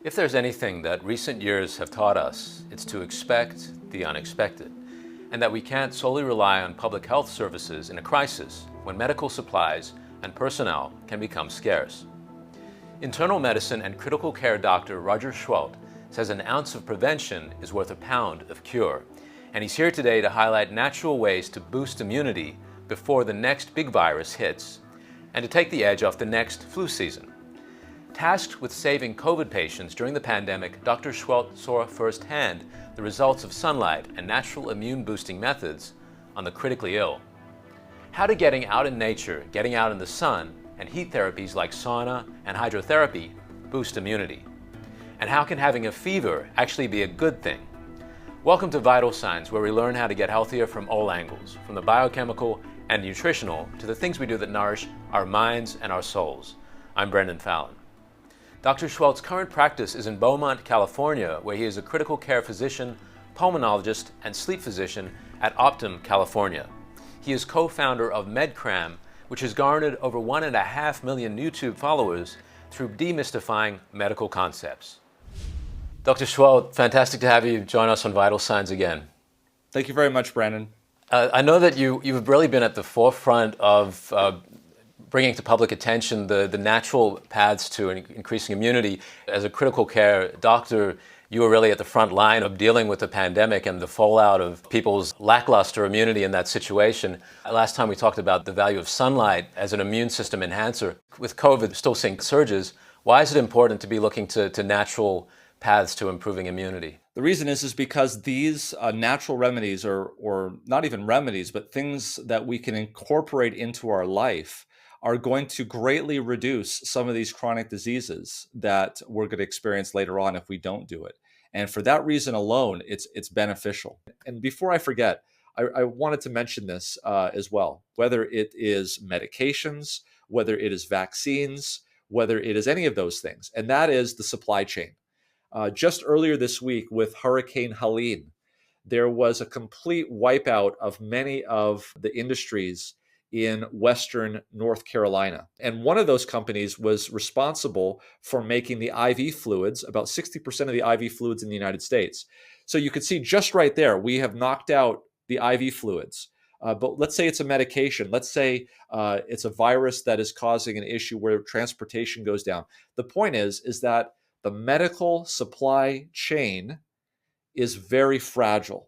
If there's anything that recent years have taught us, it's to expect the unexpected, and that we can't solely rely on public health services in a crisis when medical supplies and personnel can become scarce. Internal medicine and critical care doctor Roger Schwalt says an ounce of prevention is worth a pound of cure, and he's here today to highlight natural ways to boost immunity before the next big virus hits, and to take the edge off the next flu season. Tasked with saving COVID patients during the pandemic, Dr. Schwalt saw firsthand the results of sunlight and natural immune-boosting methods on the critically ill. How did getting out in nature, getting out in the sun, and heat therapies like sauna and hydrotherapy boost immunity? And how can having a fever actually be a good thing? Welcome to Vital Signs, where we learn how to get healthier from all angles, from the biochemical and nutritional to the things we do that nourish our minds and our souls. I'm Brendan Fallon. Dr. Schwalt's current practice is in Beaumont, California, where he is a critical care physician, pulmonologist, and sleep physician at Optum, California. He is co-founder of MedCram, which has garnered over 1.5 million YouTube followers through demystifying medical concepts. Dr. Schwalt, fantastic to have you join us on Vital Signs again. Thank you very much, Brandon. I know that you've really been at the forefront of bringing to public attention the natural paths to increasing immunity. As a critical care doctor, you were really at the front line of dealing with the pandemic and the fallout of people's lackluster immunity in that situation. Last time we talked about the value of sunlight as an immune system enhancer. With COVID still seeing surges, why is it important to be looking to natural paths to improving immunity? The reason is because these natural remedies, or not even remedies, but things that we can incorporate into our life, are going to greatly reduce some of these chronic diseases that we're going to experience later on if we don't do it. And for that reason alone, it's beneficial. And before I forget, I wanted to mention this as well, whether it is medications, whether it is vaccines, whether it is any of those things, and that is the supply chain. Just earlier this week with Hurricane Helene, there was a complete wipeout of many of the industries in Western North Carolina. And one of those companies was responsible for making the IV fluids, about 60% of the IV fluids in the United States. So you could see just right there, we have knocked out the IV fluids. But let's say it's a medication. Let's say it's a virus that is causing an issue where transportation goes down. The point is that the medical supply chain is very fragile.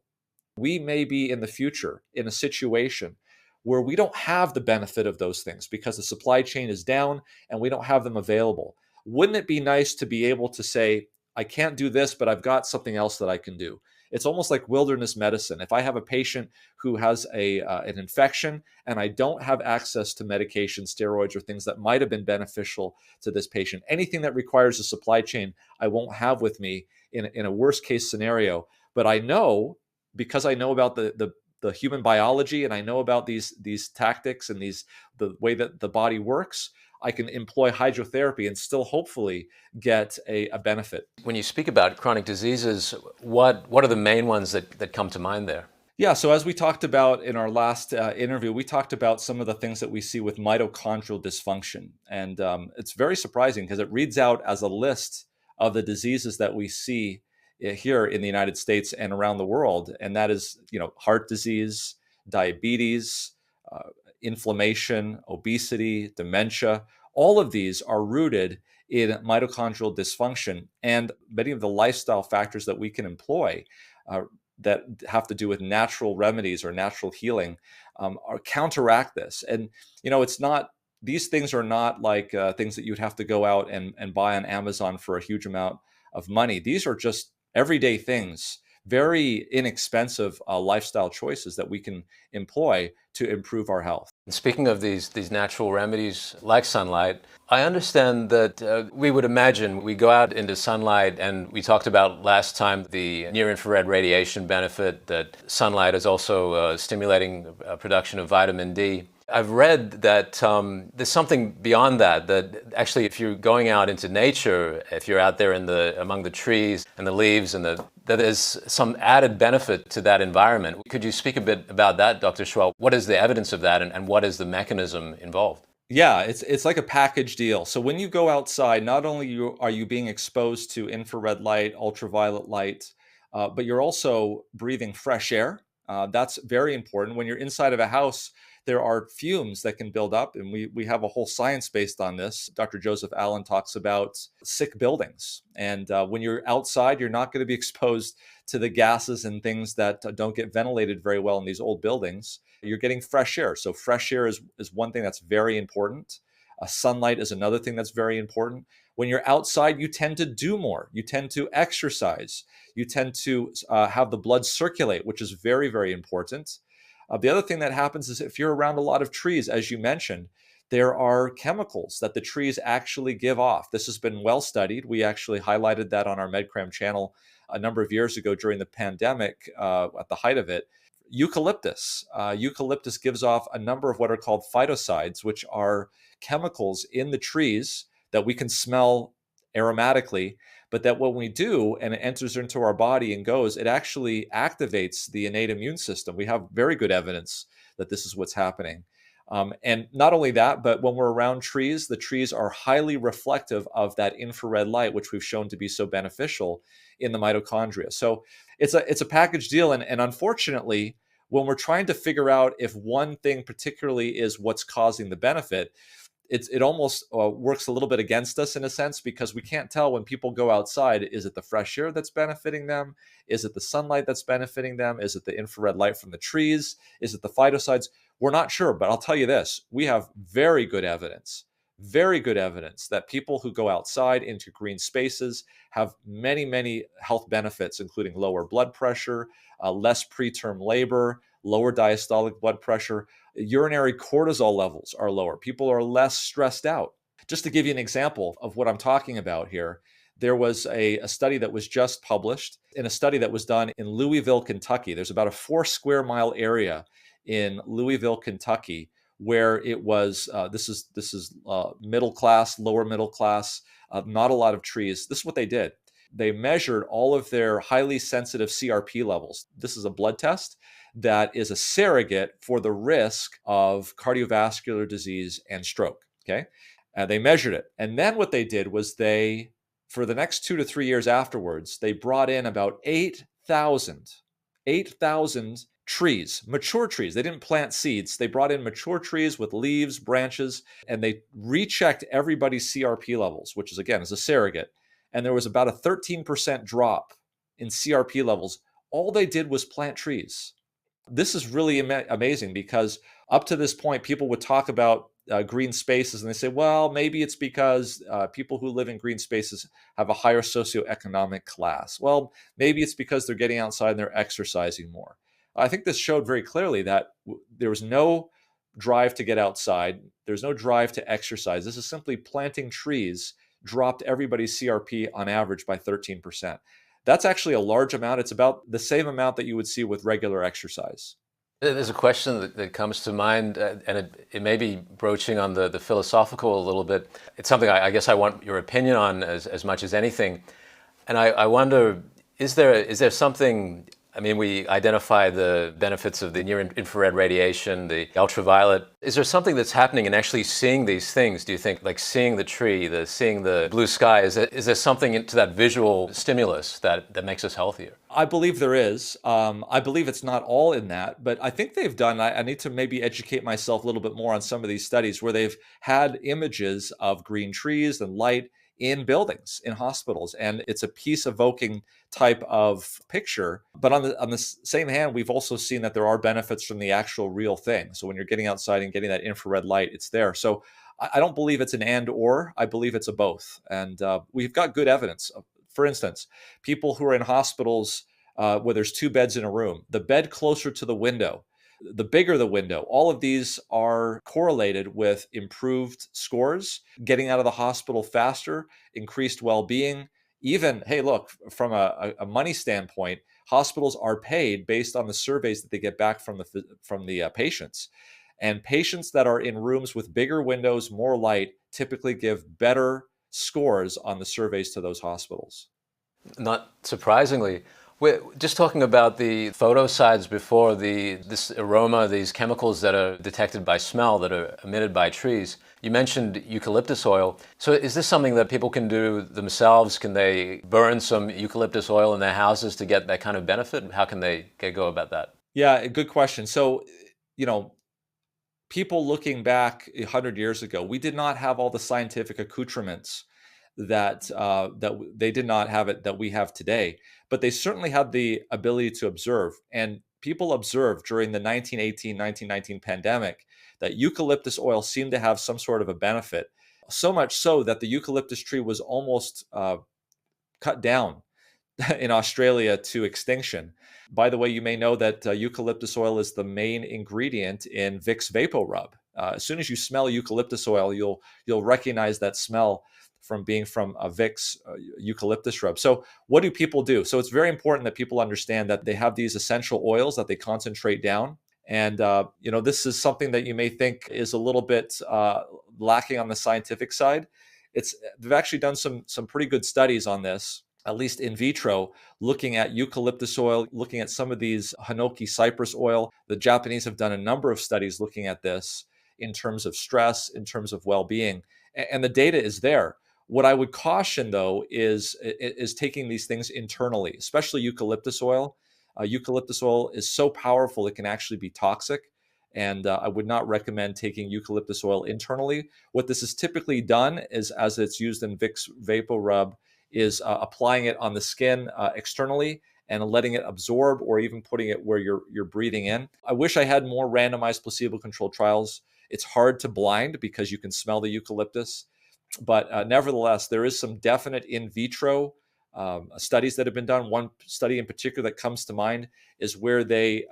We may be in the future in a situation where we don't have the benefit of those things because the supply chain is down and we don't have them available. Wouldn't it be nice to be able to say, I can't do this, but I've got something else that I can do? It's almost like wilderness medicine. If I have a patient who has an infection and I don't have access to medication, steroids, or things that might have been beneficial to this patient, anything that requires a supply chain, I won't have with me in a worst case scenario. But I know, because I know about the human biology and I know about these tactics and the way that the body works, I can employ hydrotherapy and still hopefully get a benefit. When you speak about chronic diseases, what are the main ones that come to mind there? Yeah, so as we talked about in our last interview, we talked about some of the things that we see with mitochondrial dysfunction. And it's very surprising because it reads out as a list of the diseases that we see here in the United States and around the world. And that is, heart disease, diabetes, inflammation, obesity, dementia. All of these are rooted in mitochondrial dysfunction, and many of the lifestyle factors that we can employ that have to do with natural remedies or natural healing are counteract this. And it's not, these things are not like things that you'd have to go out and buy on Amazon for a huge amount of money. These are just everyday things, very inexpensive lifestyle choices that we can employ to improve our health. Speaking of these natural remedies like sunlight, I understand that we would imagine we go out into sunlight, and we talked about last time the near-infrared radiation benefit, that sunlight is also stimulating production of vitamin D. I've read that there's something beyond that actually if you're going out into nature, if you're out there among the trees and the leaves, that there's some added benefit to that environment. Could you speak a bit about that, Dr. Schwalt? What is the evidence of that, and what is the mechanism involved? Yeah, it's like a package deal. So when you go outside, not only are you being exposed to infrared light, ultraviolet light, but you're also breathing fresh air. That's very important. When you're inside of a house, there are fumes that can build up, and we have a whole science based on this. Dr. Joseph Allen talks about sick buildings, and when you're outside, you're not going to be exposed to the gases and things that don't get ventilated very well in these old buildings. You're getting fresh air. So fresh air is one thing that's very important. Sunlight is another thing that's very important. When you're outside, you tend to do more. You tend to exercise. You tend to have the blood circulate, which is very, very important. The other thing that happens is if you're around a lot of trees, as you mentioned, there are chemicals that the trees actually give off. This has been well studied. We actually highlighted that on our MedCram channel a number of years ago during the pandemic, at the height of it. Eucalyptus gives off a number of what are called phytocides, which are chemicals in the trees that we can smell aromatically, but that when we do and it enters into our body and goes, it actually activates the innate immune system. We have very good evidence that this is what's happening. And not only that, but when we're around trees, the trees are highly reflective of that infrared light, which we've shown to be so beneficial in the mitochondria. So it's a package deal. And unfortunately, when we're trying to figure out if one thing particularly is what's causing the benefit, it almost works a little bit against us in a sense, because we can't tell when people go outside, is it the fresh air that's benefiting them? Is it the sunlight that's benefiting them? Is it the infrared light from the trees? Is it the phytocides? We're not sure, but I'll tell you this, we have very good evidence that people who go outside into green spaces have many, many health benefits, including lower blood pressure, less preterm labor, lower diastolic blood pressure. Urinary cortisol levels are lower. People are less stressed out. Just to give you an example of what I'm talking about here, there was a study that was just published in a study that was done in Louisville, Kentucky. There's about a 4 square mile area in Louisville, Kentucky, where it was this is middle class, lower middle class, not a lot of trees. This is what they did. They measured all of their highly sensitive CRP levels. This is a blood test that is a surrogate for the risk of cardiovascular disease and stroke. Okay. They measured it. And then what they did was for the next 2 to 3 years afterwards, they brought in about 8,000 trees, mature trees. They didn't plant seeds. They brought in mature trees with leaves, branches, and they rechecked everybody's CRP levels, which is, again, is a surrogate. And there was about a 13% drop in CRP levels. All they did was plant trees. This is really amazing, because up to this point, people would talk about green spaces and they say, well, maybe it's because people who live in green spaces have a higher socioeconomic class. Well, maybe it's because they're getting outside and they're exercising more. I think this showed very clearly that there was no drive to get outside. There's no drive to exercise. This is simply planting trees dropped everybody's CRP on average by 13%. That's actually a large amount. It's about the same amount that you would see with regular exercise. There's a question that comes to mind, and it may be broaching on the philosophical a little bit. It's something I guess I want your opinion on as much as anything. And I wonder, is there something, I mean, we identify the benefits of the near infrared radiation, the ultraviolet. Is there something that's happening in actually seeing these things, do you think? Like seeing the tree, seeing the blue sky, is there something to that visual stimulus that makes us healthier? I believe there is. I believe it's not all in that, but I think they've done, I need to maybe educate myself a little bit more on some of these studies where they've had images of green trees and light in buildings, in hospitals, and it's a peace evoking type of picture. But on the same hand, we've also seen that there are benefits from the actual real thing. So when you're getting outside and getting that infrared light, it's there. So I don't believe it's an and or, I believe it's a both. And we've got good evidence. For instance, people who are in hospitals where there's 2 beds in a room, the bed closer to the window, the bigger the window, all of these are correlated with improved scores, getting out of the hospital faster, increased well-being. Even, hey, look, from a money standpoint, hospitals are paid based on the surveys that they get back from the patients. And patients that are in rooms with bigger windows, more light, typically give better scores on the surveys to those hospitals. Not surprisingly, We're just talking about the photosides before, this aroma, these chemicals that are detected by smell that are emitted by trees. You mentioned eucalyptus oil. So is this something that people can do themselves? Can they burn some eucalyptus oil in their houses to get that kind of benefit? How can they go about that? Yeah, good question. So, you know, people looking back 100 years ago, we did not have all the scientific accoutrements that they did not have it that we have today, but they certainly had the ability to observe. And people observed during the 1919 pandemic that eucalyptus oil seemed to have some sort of a benefit, so much so that the eucalyptus tree was almost cut down in Australia to extinction. By the way, you may know that eucalyptus oil is the main ingredient in Vicks VapoRub. As soon as you smell eucalyptus oil, you'll recognize that smell from being from a Vicks eucalyptus rub. So, what do people do? So, it's very important that people understand that they have these essential oils that they concentrate down. And this is something that you may think is a little bit lacking on the scientific side. They've actually done some pretty good studies on this, at least in vitro, looking at eucalyptus oil, looking at some of these hinoki cypress oil. The Japanese have done a number of studies looking at this in terms of stress, in terms of well-being, and the data is there. What I would caution, though, is taking these things internally, especially eucalyptus oil. Eucalyptus oil is so powerful it can actually be toxic, and I would not recommend taking eucalyptus oil internally. What this is typically done is, as it's used in Vicks VapoRub, is applying it on the skin externally and letting it absorb, or even putting it where you're breathing in. I wish I had more randomized placebo-controlled trials. It's hard to blind because you can smell the eucalyptus, but nevertheless, there is some definite in vitro studies that have been done. One study in particular that comes to mind is where they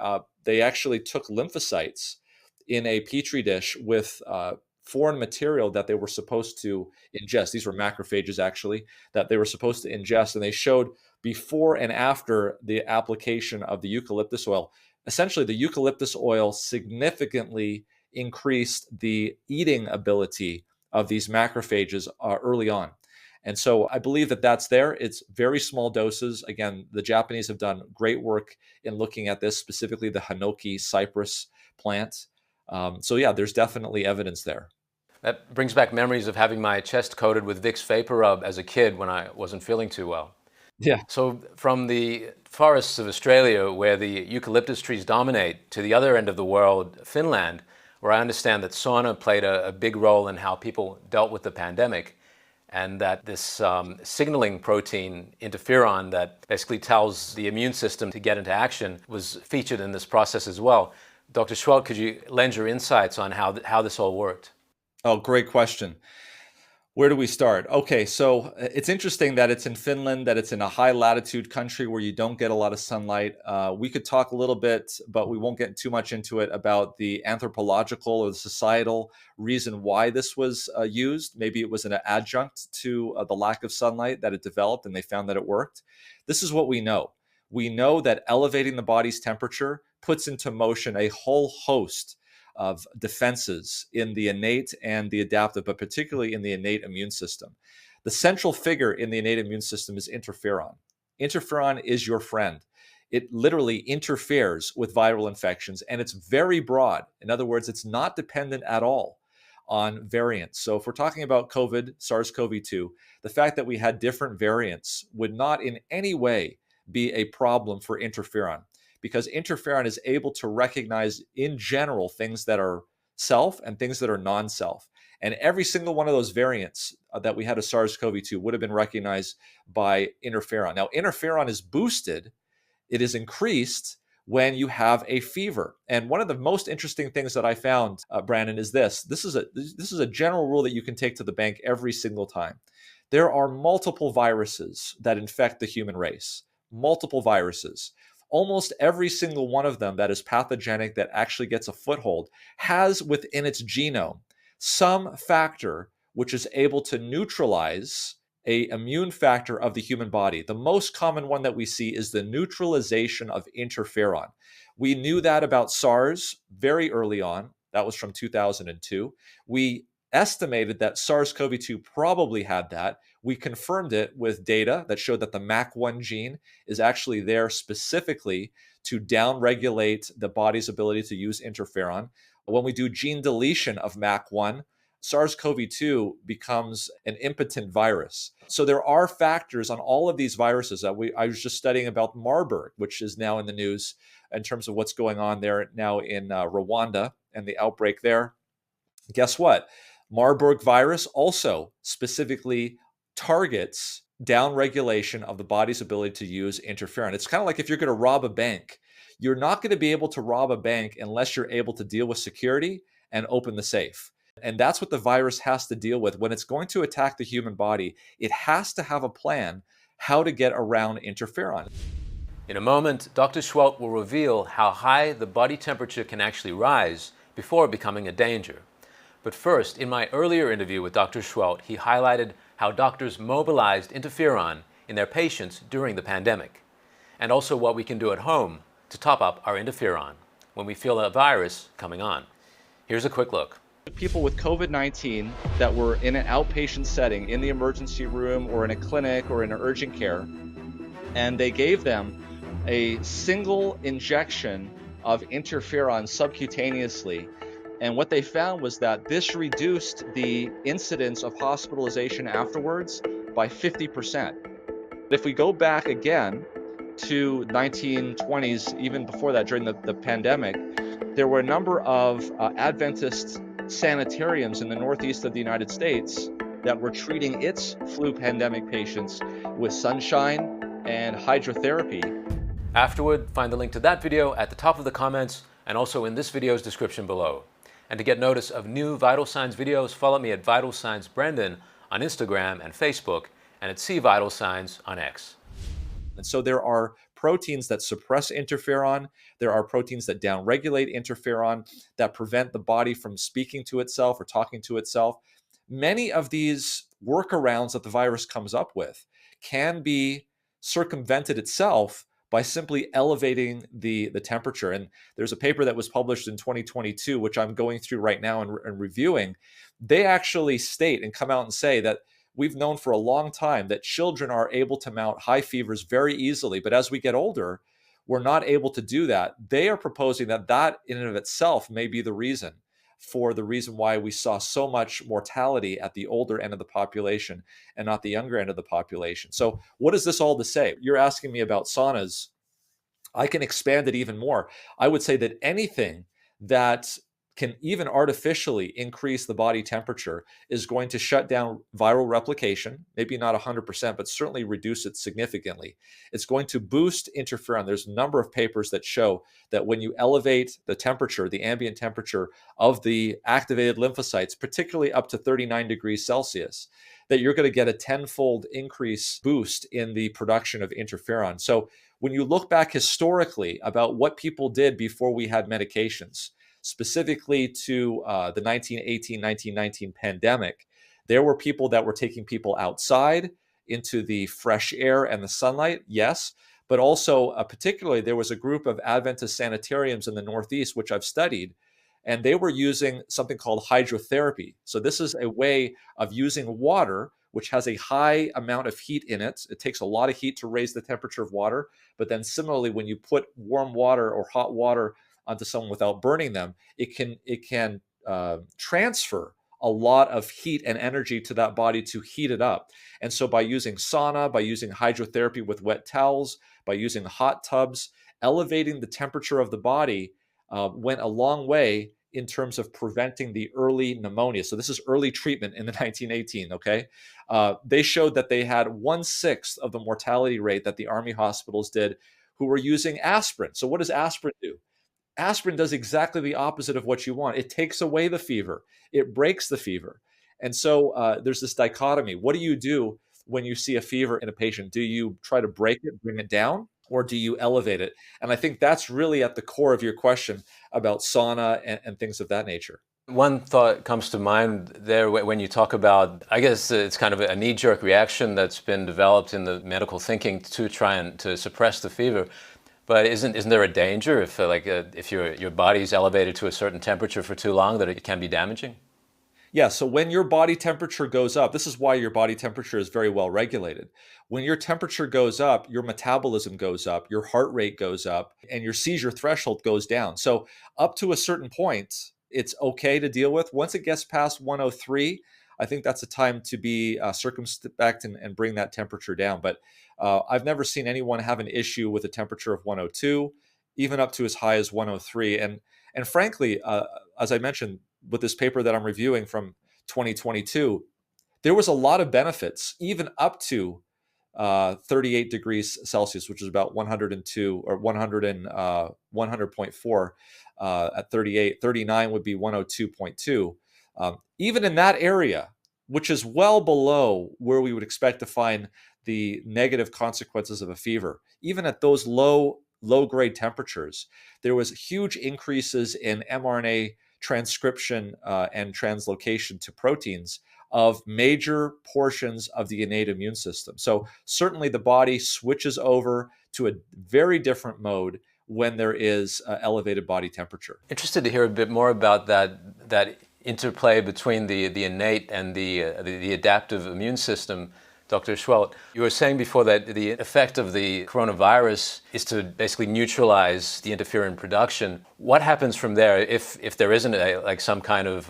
actually took lymphocytes in a petri dish with foreign material that they were supposed to ingest. These were macrophages, actually, that they were supposed to ingest. And they showed before and after the application of the eucalyptus oil, essentially the eucalyptus oil significantly increased the eating ability of these macrophages early on. And so I believe that that's there. It's very small doses. Again, the Japanese have done great work in looking at this, specifically the hinoki cypress plant. So yeah, there's definitely evidence there. That brings back memories of having my chest coated with Vicks VapoRub as a kid when I wasn't feeling too well. Yeah. So from the forests of Australia, where the eucalyptus trees dominate, to the other end of the world, Finland, where I understand that sauna played a big role in how people dealt with the pandemic, and that this signaling protein, interferon, that basically tells the immune system to get into action, was featured in this process as well. Dr. Schwelt, could you lend your insights on how this all worked? Oh, great question. Where do we start? Okay, so it's interesting that it's in Finland, that it's in a high latitude country where you don't get a lot of sunlight. We could talk a little bit, but we won't get too much into it, about the anthropological or the societal reason why this was used. Maybe it was an adjunct to the lack of sunlight that it developed, and they found that it worked. This is what we know. We know that elevating the body's temperature puts into motion a whole host of defenses in the innate and the adaptive, but particularly in the innate immune system. The central figure in the innate immune system is interferon. Interferon is your friend. It literally interferes with viral infections, and it's very broad. In other words, it's not dependent at all on variants. So if we're talking about COVID, SARS-CoV-2, the fact that we had different variants would not in any way be a problem for interferon, because interferon is able to recognize in general things that are self and things that are non-self. And every single one of those variants that we had of SARS-CoV-2 would have been recognized by interferon. Now, interferon is boosted, it is increased when you have a fever. And one of the most interesting things that I found, Brandon, is this. This is a general rule that you can take to the bank every single time. There are multiple viruses that infect the human race, multiple viruses. Almost every single one of them that is pathogenic, that actually gets a foothold, has within its genome some factor which is able to neutralize a immune factor of the human body. The most common one that we see is the neutralization of interferon. We knew that about SARS very early on. That was from 2002. We estimated that SARS-CoV-2 probably had that. We confirmed it with data that showed that the MAC1 gene is actually there specifically to downregulate the body's ability to use interferon. When we do gene deletion of MAC1, SARS-CoV-2 becomes an impotent virus. So there are factors on all of these viruses that I was just studying about Marburg, which is now in the news in terms of what's going on there now in Rwanda and the outbreak there. Guess what? Marburg virus also specifically targets downregulation of the body's ability to use interferon. It's kind of like if you're going to rob a bank, you're not going to be able to rob a bank unless you're able to deal with security and open the safe. And that's what the virus has to deal with. When it's going to attack the human body, it has to have a plan how to get around interferon. In a moment, Dr. Schwelt will reveal how high the body temperature can actually rise before becoming a danger. But first, in my earlier interview with Dr. Schwelt, he highlighted how doctors mobilized interferon in their patients during the pandemic, and also what we can do at home to top up our interferon when we feel a virus coming on. Here's a quick look. People with COVID-19 that were in an outpatient setting, in the emergency room or in a clinic or in urgent care, and they gave them a single injection of interferon subcutaneously. And what they found was that this reduced the incidence of hospitalization afterwards by 50%. If we go back again to 1920s, even before that, during the pandemic, there were a number of Adventist sanitariums in the northeast of the United States that were treating its flu pandemic patients with sunshine and hydrotherapy. Afterward, find the link to that video at the top of the comments and also in this video's description below. And to get notice of new Vital Signs videos, follow me at Vital Signs Brendan on Instagram and Facebook, and at C Vital Signs on X. And so there are proteins that suppress interferon. There are proteins that downregulate interferon, that prevent the body from speaking to itself or talking to itself. Many of these workarounds that the virus comes up with can be circumvented itself by simply elevating the temperature. And there's a paper that was published in 2022, which I'm going through right now and reviewing. They actually state and come out and say that we've known for a long time that children are able to mount high fevers very easily, but as we get older, we're not able to do that. They are proposing that that in and of itself may be the reason why we saw so much mortality at the older end of the population and not the younger end of the population. So what is this all to say? You're asking me about saunas. I can expand it even more. I would say that anything that can even artificially increase the body temperature is going to shut down viral replication, maybe not 100%, but certainly reduce it significantly. It's going to boost interferon. There's a number of papers that show that when you elevate the temperature, the ambient temperature of the activated lymphocytes, particularly up to 39 degrees Celsius, that you're going to get a tenfold increase boost in the production of interferon. So when you look back historically about what people did before we had medications, specifically to the 1918-1919 pandemic, there were people that were taking people outside into the fresh air and the sunlight, yes, but also particularly there was a group of Adventist sanitariums in the Northeast, which I've studied, and they were using something called hydrotherapy. So this is a way of using water, which has a high amount of heat in it. It takes a lot of heat to raise the temperature of water, but then similarly, when you put warm water or hot water onto someone without burning them, it can transfer a lot of heat and energy to that body to heat it up. And so by using sauna, by using hydrotherapy with wet towels, by using hot tubs, elevating the temperature of the body went a long way in terms of preventing the early pneumonia. So this is early treatment in the 1918, okay? They showed that they had 1/6 of the mortality rate that the Army hospitals did who were using aspirin. So what does aspirin do? Aspirin does exactly the opposite of what you want. It takes away the fever. It breaks the fever. And so there's this dichotomy. What do you do when you see a fever in a patient? Do you try to break it, bring it down, or do you elevate it? And I think that's really at the core of your question about sauna and things of that nature. One thought comes to mind there when you talk about, I guess it's kind of a knee-jerk reaction that's been developed in the medical thinking to try and to suppress the fever. But isn't there a danger if your body's elevated to a certain temperature for too long that it can be damaging? Yeah, so when your body temperature goes up, this is why your body temperature is very well regulated. When your temperature goes up, your metabolism goes up, your heart rate goes up, and your seizure threshold goes down. So, up to a certain point, it's okay to deal with. Once it gets past 103, I think that's a time to be circumspect and bring that temperature down. But I've never seen anyone have an issue with a temperature of 102, even up to as high as 103. And frankly, as I mentioned, with this paper that I'm reviewing from 2022, there was a lot of benefits, even up to 38 degrees Celsius, which is about 102 or 100 and 100.4 at 38. 39 would be 102.2. Even in that area, which is well below where we would expect to find the negative consequences of a fever, even at those low grade temperatures, there was huge increases in mRNA transcription and translocation to proteins of major portions of the innate immune system. So certainly the body switches over to a very different mode when there is elevated body temperature. Interested to hear a bit more about that interplay between the innate and the adaptive immune system. Dr. Schwelt, you were saying before that the effect of the coronavirus is to basically neutralize the interferon production. What happens from there if there isn't some kind of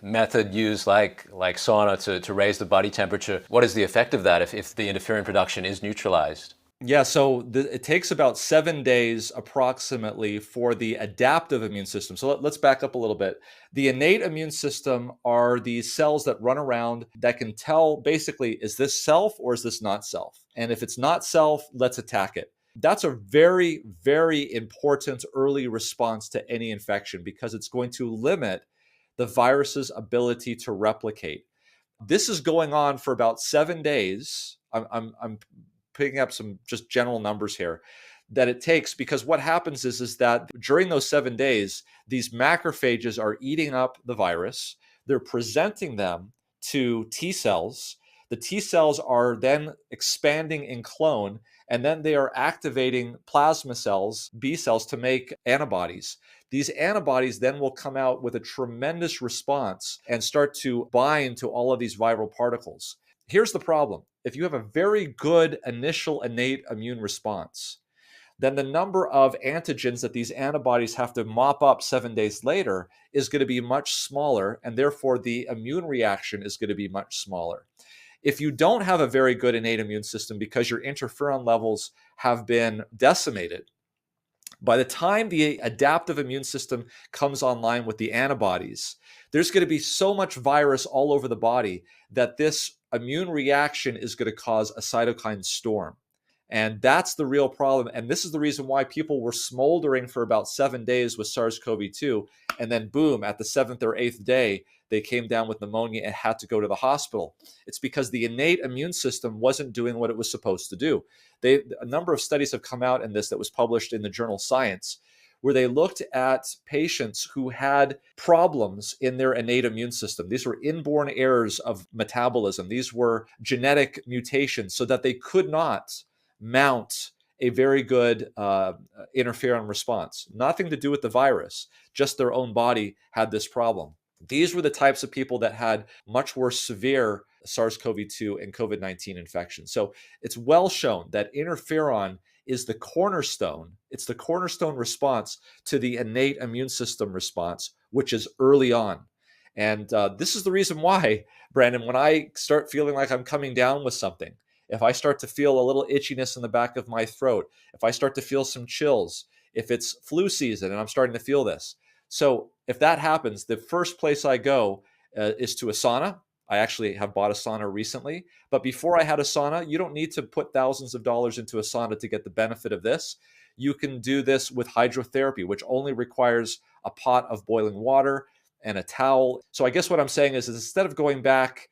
method used like sauna to raise the body temperature? What is the effect of that if the interferon production is neutralized? Yeah, so it takes about 7 days approximately for the adaptive immune system. So let's back up a little bit. The innate immune system are these cells that run around that can tell basically, is this self or is this not self? And if it's not self, let's attack it. That's a very, very important early response to any infection because it's going to limit the virus's ability to replicate. This is going on for about 7 days. I'm picking up some just general numbers here that it takes, because what happens is that during those 7 days, these macrophages are eating up the virus. They're presenting them to T cells. The T cells are then expanding in clone, and then they are activating plasma cells, B cells, to make antibodies. These antibodies then will come out with a tremendous response and start to bind to all of these viral particles. Here's the problem. If you have a very good initial innate immune response, then the number of antigens that these antibodies have to mop up 7 days later is going to be much smaller, and therefore the immune reaction is going to be much smaller. If you don't have a very good innate immune system because your interferon levels have been decimated, by the time the adaptive immune system comes online with the antibodies, there's going to be so much virus all over the body that this immune reaction is going to cause a cytokine storm. And that's the real problem. And this is the reason why people were smoldering for about 7 days with SARS-CoV-2. And then boom, at the 7th or 8th day, they came down with pneumonia and had to go to the hospital. It's because the innate immune system wasn't doing what it was supposed to do. A number of studies have come out in this that was published in the journal Science, where they looked at patients who had problems in their innate immune system. These were inborn errors of metabolism. These were genetic mutations so that they could not mount a very good interferon response. Nothing to do with the virus, just their own body had this problem. These were the types of people that had much worse severe SARS-CoV-2 and COVID-19 infections. So it's well shown that interferon is the cornerstone. It's the cornerstone response to the innate immune system response, which is early on. And this is the reason why, Brandon, when I start feeling like I'm coming down with something, if I start to feel a little itchiness in the back of my throat, if I start to feel some chills, if it's flu season and I'm starting to feel this. So if that happens, the first place I go is to a sauna. I actually have bought a sauna recently, but before I had a sauna, you don't need to put thousands of dollars into a sauna to get the benefit of this. You can do this with hydrotherapy, which only requires a pot of boiling water and a towel. So I guess what I'm saying is instead of going back,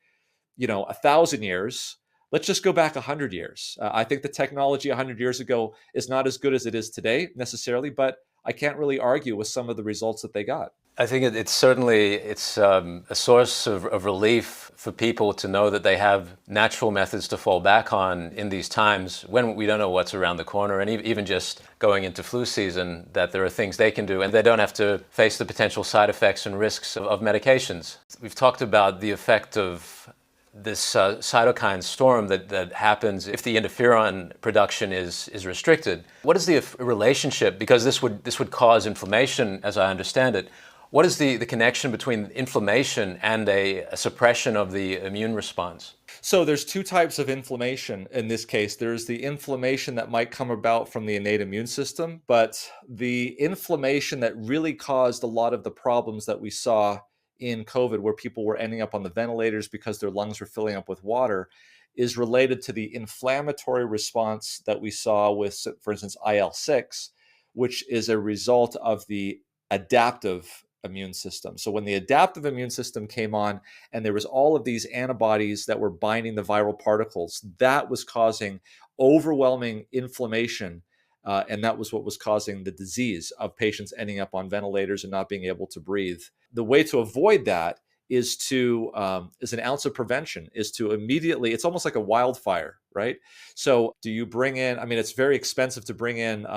1,000 years, let's just go back 100 years. I think the technology 100 years ago is not as good as it is today necessarily, but I can't really argue with some of the results that they got. I think it's certainly a source of relief for people to know that they have natural methods to fall back on in these times when we don't know what's around the corner, and even just going into flu season, that there are things they can do and they don't have to face the potential side effects and risks of medications. We've talked about the effect of this cytokine storm that happens if the interferon production is restricted. What is the relationship? Because this would cause inflammation, as I understand it. What is the connection between inflammation and a suppression of the immune response? So there's two types of inflammation in this case. There's the inflammation that might come about from the innate immune system, but the inflammation that really caused a lot of the problems that we saw in COVID, where people were ending up on the ventilators because their lungs were filling up with water, is related to the inflammatory response that we saw with, for instance, IL-6, which is a result of the adaptive immune system. So when the adaptive immune system came on and there was all of these antibodies that were binding the viral particles, that was causing overwhelming inflammation. And that was what was causing the disease of patients ending up on ventilators and not being able to breathe. The way to avoid that is an ounce of prevention, is to immediately, it's almost like a wildfire, right? So do you bring in, I mean, it's very expensive to bring in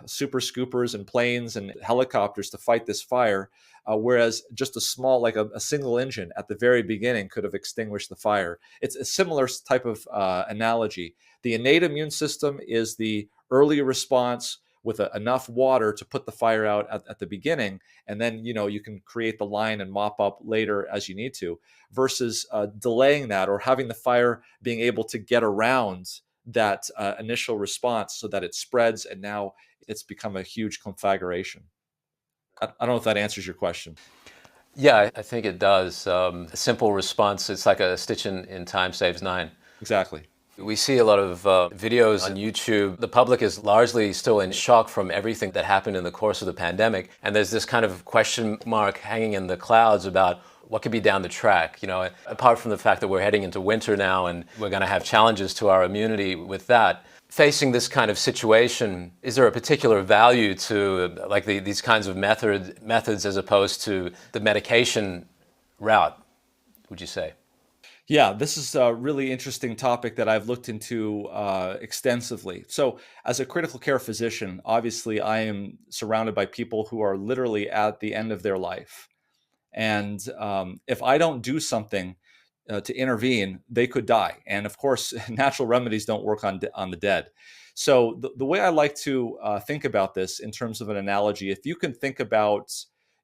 super scoopers and planes and helicopters to fight this fire, whereas just a small, like a single engine at the very beginning could have extinguished the fire. It's a similar type of analogy. The innate immune system is the early response with enough water to put the fire out at the beginning, and then you can create the line and mop up later as you need to, versus delaying that or having the fire being able to get around that initial response so that it spreads, and now it's become a huge conflagration. I don't know if that answers your question. Yeah, I think it does. A simple response, it's like a stitch in time saves nine. Exactly. We see a lot of videos on YouTube. The public is largely still in shock from everything that happened in the course of the pandemic. And there's this kind of question mark hanging in the clouds about what could be down the track. Apart from the fact that we're heading into winter now and we're going to have challenges to our immunity with that. Facing this kind of situation, is there a particular value to these kinds of methods as opposed to the medication route, would you say? Yeah, this is a really interesting topic that I've looked into extensively. So, as a critical care physician, obviously I am surrounded by people who are literally at the end of their life. And if I don't do something to intervene, they could die. And of course, natural remedies don't work on the dead. So the way I like to think about this in terms of an analogy, if you can think about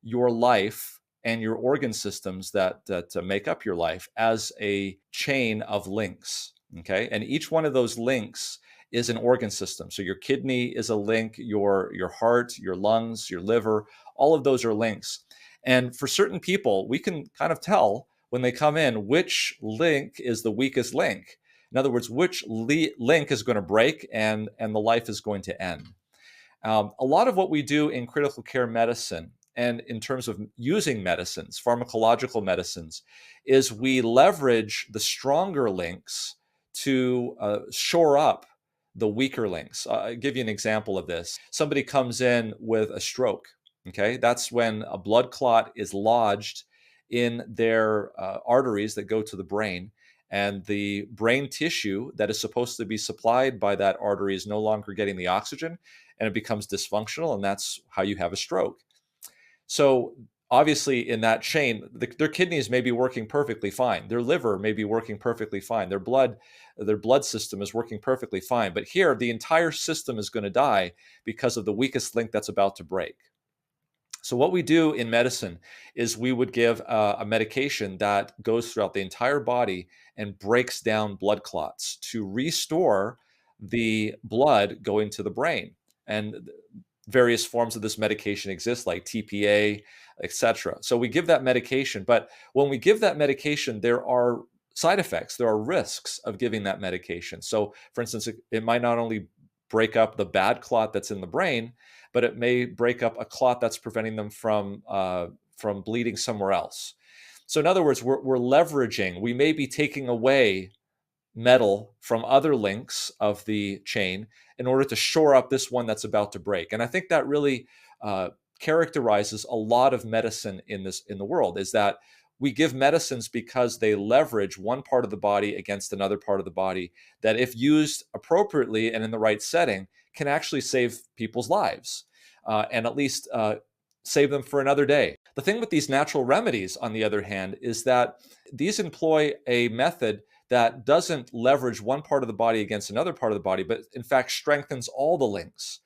your life and your organ systems that make up your life as a chain of links, okay? And each one of those links is an organ system. So your kidney is a link, your heart, your lungs, your liver, all of those are links. And for certain people, we can kind of tell when they come in which link is the weakest link. In other words, which link is going to break and the life is going to end. A lot of what we do in critical care medicine and in terms of using medicines, pharmacological medicines, is we leverage the stronger links to shore up the weaker links. I'll give you an example of this. Somebody comes in with a stroke. Okay, that's when a blood clot is lodged in their arteries that go to the brain, and the brain tissue that is supposed to be supplied by that artery is no longer getting the oxygen, and it becomes dysfunctional, and that's how you have a stroke. So obviously in that chain, their kidneys may be working perfectly fine. Their liver may be working perfectly fine. Their blood system is working perfectly fine. But here, the entire system is going to die because of the weakest link that's about to break. So what we do in medicine is we would give a medication that goes throughout the entire body and breaks down blood clots to restore the blood going to the brain. And various forms of this medication exist, like TPA, etc. So we give that medication, but when we give that medication, there are side effects, there are risks of giving that medication. So for instance, it might not only break up the bad clot that's in the brain, but it may break up a clot that's preventing them from bleeding somewhere else. So in other words, we're leveraging, we may be taking away metal from other links of the chain in order to shore up this one that's about to break. And I think that really characterizes a lot of medicine in the world, is that we give medicines because they leverage one part of the body against another part of the body that, if used appropriately and in the right setting, can actually save people's lives, and at least save them for another day. The thing with these natural remedies, on the other hand, is that these employ a method that doesn't leverage one part of the body against another part of the body, but in fact strengthens all the links.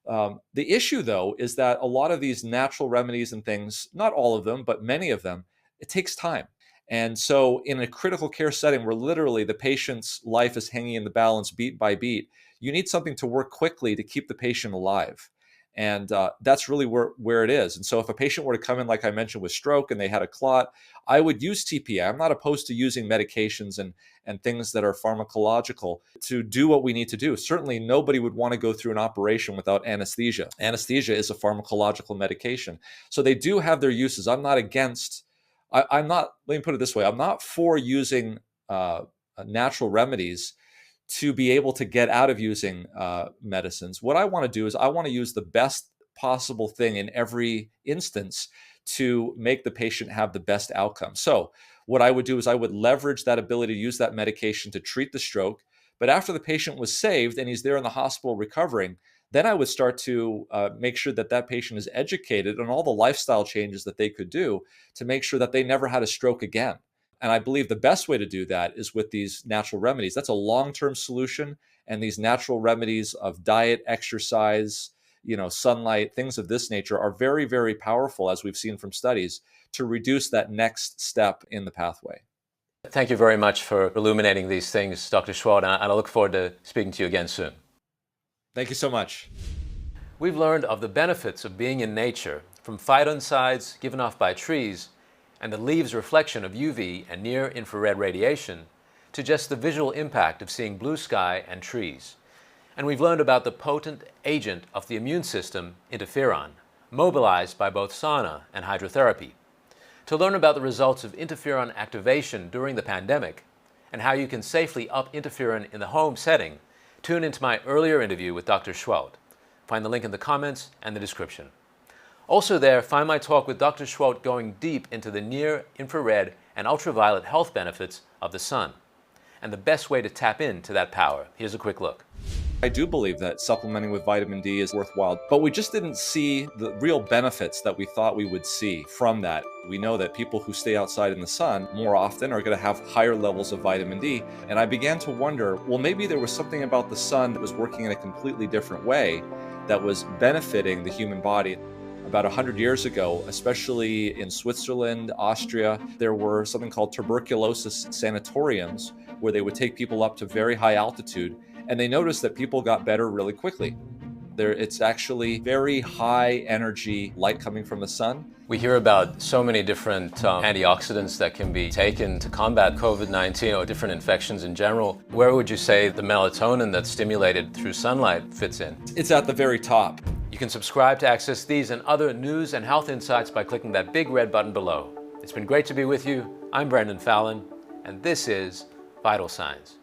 The issue, though, is that a lot of these natural remedies and things, not all of them, but many of them, it takes time. And so in a critical care setting where literally the patient's life is hanging in the balance beat by beat, you need something to work quickly to keep the patient alive. And that's really where it is. And so if a patient were to come in, like I mentioned, with stroke and they had a clot, I would use TPA. I'm not opposed to using medications and things that are pharmacological to do what we need to do. Certainly nobody would want to go through an operation without anesthesia. Anesthesia is a pharmacological medication. So they do have their uses. I'm not against, I'm not, let me put it this way, I'm not for using natural remedies to be able to get out of using medicines. What I want to do is I want to use the best possible thing in every instance to make the patient have the best outcome. So what I would do is I would leverage that ability to use that medication to treat the stroke. But after the patient was saved and he's there in the hospital recovering, then I would start to make sure that that patient is educated on all the lifestyle changes that they could do to make sure that they never had a stroke again. And I believe the best way to do that is with these natural remedies. That's a long-term solution. And these natural remedies of diet, exercise, sunlight, things of this nature are very, very powerful, as we've seen from studies, to reduce that next step in the pathway. Thank you very much for illuminating these things, Dr. Schwalt, and I look forward to speaking to you again soon. Thank you so much. We've learned of the benefits of being in nature, from phytoncides given off by trees and the leaves' reflection of UV and near-infrared radiation, to just the visual impact of seeing blue sky and trees. And we've learned about the potent agent of the immune system, interferon, mobilized by both sauna and hydrotherapy. To learn about the results of interferon activation during the pandemic and how you can safely up interferon in the home setting, tune into my earlier interview with Dr. Schwalt. Find the link in the comments and the description. Also there, find my talk with Dr. Schwalt going deep into the near-infrared and ultraviolet health benefits of the sun and the best way to tap into that power. Here's a quick look. I do believe that supplementing with vitamin D is worthwhile, but we just didn't see the real benefits that we thought we would see from that. We know that people who stay outside in the sun more often are going to have higher levels of vitamin D. And I began to wonder, well, maybe there was something about the sun that was working in a completely different way that was benefiting the human body. About 100 years ago, especially in Switzerland, Austria, there were something called tuberculosis sanatoriums where they would take people up to very high altitude, and they noticed that people got better really quickly. It's actually very high energy light coming from the sun. We hear about so many different antioxidants that can be taken to combat COVID-19 or different infections in general. Where would you say the melatonin that's stimulated through sunlight fits in? It's at the very top. You can subscribe to access these and other news and health insights by clicking that big red button below. It's been great to be with you. I'm Brendan Fallon, and this is Vital Signs.